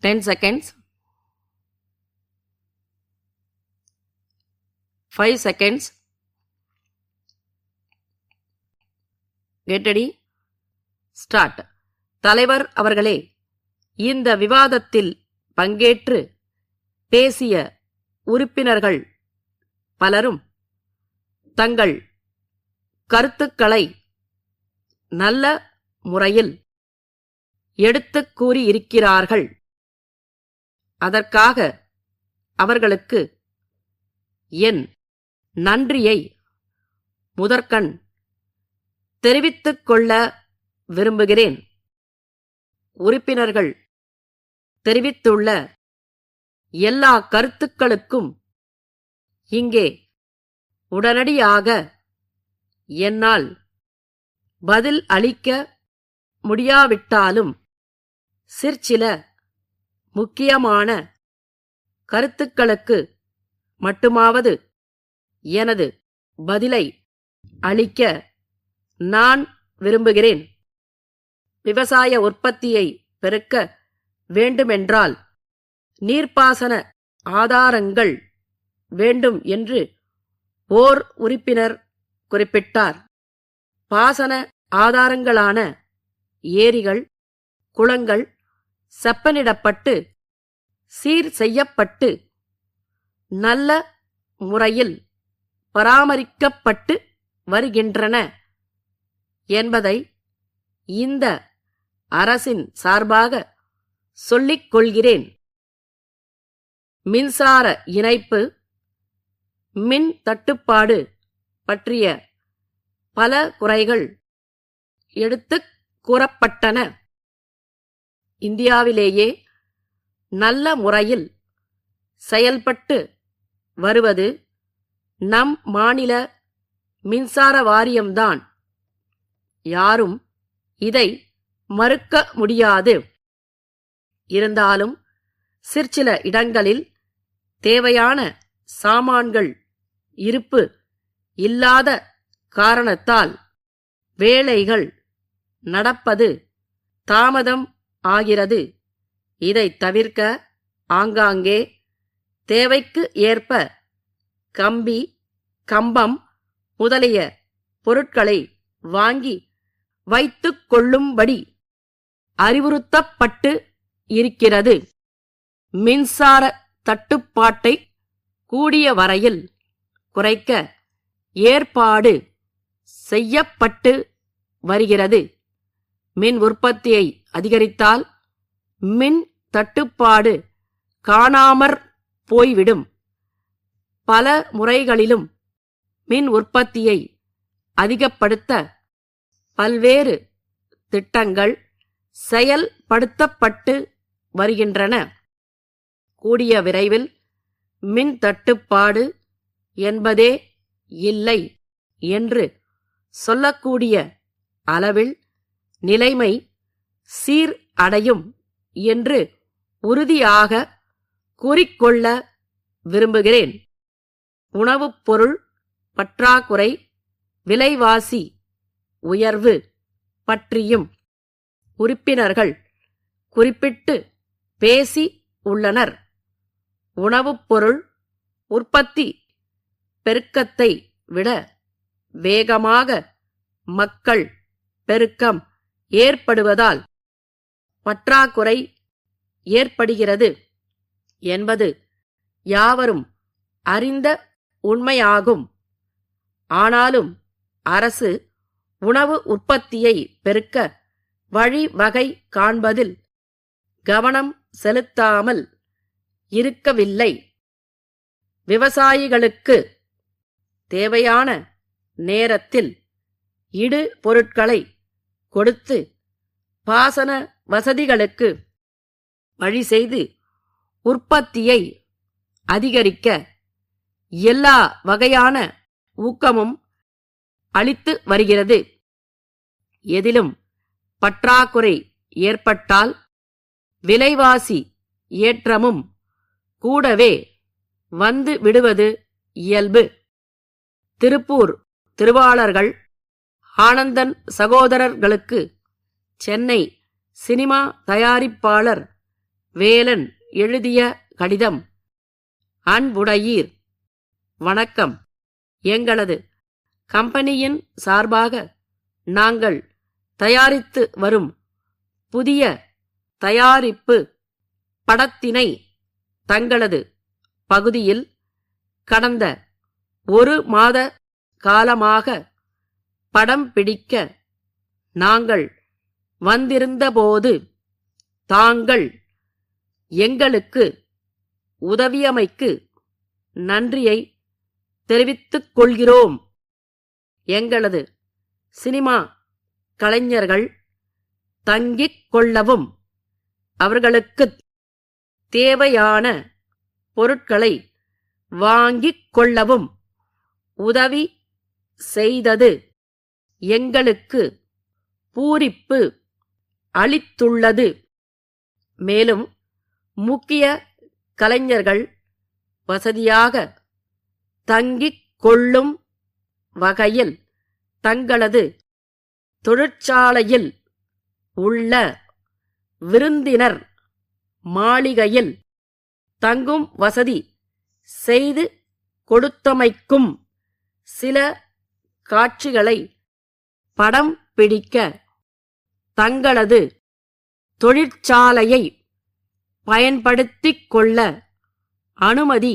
10 seconds, 5 seconds. Get ready. Start. தலைவர் அவர்களே, இந்த விவாதத்தில் பங்கேற்று பேசிய உறுப்பினர்கள் பலரும் தங்கள் கருத்துக்களை நல்ல முறையில் எடுத்துக் கூறியிருக்கிறார்கள். அதற்காக அவர்களுக்கு என் நன்றியை முதற்கண் தெரிவித்துக் கொள்ள விரும்புகிறேன். உறுப்பினர்கள் தெரிவித்துள்ள எல்லா கருத்துக்களுக்கும் இங்கே உடனடியாக என்னால் பதில் அளிக்க முடியாவிட்டாலும் சிற்சில முக்கியமான கருத்துக்களுக்கு மட்டுமாவது எனது பதிலை அளிக்க நான் விரும்புகிறேன். விவசாய உற்பத்தியை பெருக்க வேண்டுமென்றால் நீர்ப்பாசன ஆதாரங்கள் வேண்டும் என்று ஓர் உறுப்பினர் குறிப்பிட்டார். பாசன ஆதாரங்களான ஏரிகள், குளங்கள் செப்பனிடப்பட்டு சீர் செய்யப்பட்டு நல்ல முறையில் பராமரிக்கப்பட்டு வருகின்றன என்பதை இந்த அரசின் சார்பாக சொல்லிக் கொள்கிறேன். மின்சார இணைப்பு, மின் தட்டுப்பாடு பற்றிய பல குறைகள் எடுத்துக் கூறப்பட்டன. இந்தியாவிலேயே நல்ல முறையில் செயல்பட்டு வருவது நம் மாநில மின்சார வாரியம்தான். யாரும் இதை மறுக்க முடியாது. இருந்தாலும் சிற்சில இடங்களில் தேவையான சாமான்கள் இருப்பு இல்லாத காரணத்தால் வேலைகள் நடப்பது தாமதம் ஆகிறது. இதை தவிர்க்க ஆங்காங்கே தேவைக்கு ஏற்ப கம்பி, கம்பம் முதலிய பொருட்களை வாங்கி வைத்துக் கொள்ளும்படி அறிவுறுத்தப்பட்டு இருக்கிறது. மின்சார தட்டுப்பாட்டை கூடிய வரையில் குறைக்க ஏற்பாடு செய்யப்பட்டு வருகிறது. மின் உற்பத்தியை அதிகரித்தால் மின் தட்டுப்பாடு காணாமற் போய்விடும். பல முறைகளிலும் மின் உற்பத்தியை அதிகப்படுத்த பல்வேறு திட்டங்கள் செயல்படுத்தப்பட்டு வருகின்றன. கூடிய விரைவில் மின் தட்டுப்பாடு என்பதே இல்லை என்று சொல்லக்கூடிய அளவில் நிலைமை சீர் அடையும் என்று உறுதியாக கூறிக்கொள்ள விரும்புகிறேன். உணவுப் பொருள் பற்றாக்குறை, விலைவாசி உயர்வு பற்றியும் உறுப்பினர்கள் குறிப்பிட்டு பேசி உள்ளனர். உணவுப் பொருள் உற்பத்தி பெருக்கத்தை விட வேகமாக மக்கள் பெருக்கம் ஏற்படுவதால் பற்றாக்குறை ஏற்படுகிறது என்பது யாவரும் அறிந்த உண்மையாகும். ஆனாலும் அரசு உணவு உற்பத்தியை பெருக்க வழிவகை காண்பதில் கவனம் செலுத்தாமல் இருக்கவில்லை. விவசாயிகளுக்கு தேவையான நேரத்தில் இடு பொருட்களை கொடுத்து பாசன வசதிகளுக்கு வழி செய்து உற்பத்தியை அதிகரிக்க எல்லா வகையான ஊக்கமும் அளித்து வருகிறது. எதிலும் பற்றாக்குறை ஏற்பட்டால் விலைவாசி ஏற்றமும் கூடவே வந்து விடுவது இயல்பு. திருப்பூர் திருவாளர்கள் ஆனந்தன் சகோதரர்களுக்கு சென்னை சினிமா தயாரிப்பாளர் வேலன் எழுதிய கடிதம். அன்புடையீர், வணக்கம். எங்களது கம்பெனியின் சார்பாக நாங்கள் தயாரித்து வரும் புதிய தயாரிப்பு படத்தினை தங்களது பகுதியில் கடந்த 1 மாத காலமாக படம் பிடிக்க நாங்கள் வந்திருந்தபோது தாங்கள் எங்களுக்கு உதவியமைக்கு நன்றியை தெரிவித்துக் கொள்கிறோம். எங்களது சினிமா கலைஞர்கள் தங்கிக் கொள்ளவும் அவர்களுக்குத் தேவையான பொருட்களை வாங்கிக் கொள்ளவும் உதவி செய்தது எங்களுக்கு பூரிப்பு அளித்துள்ளது. மேலும் முக்கிய கலைஞர்கள் வசதியாக தங்கிக் கொள்ளும் வகையில் தங்களது தொழிற்சாலையில் உள்ள விருந்தினர் மாளிகையில் தங்கும் வசதி செய்து கொடுத்தமைக்கும் சில காட்சிகளை படம் பிடிக்க தங்களது தொழிற்சாலையை பயன்படுத்திக் கொள்ள அனுமதி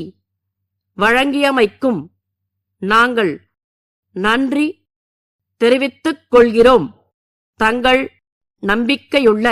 வழங்கியமைக்கும் நாங்கள் நன்றி தெரிவித்துக் கொள்கிறோம். தங்கள் நம்பிக்கையுள்ள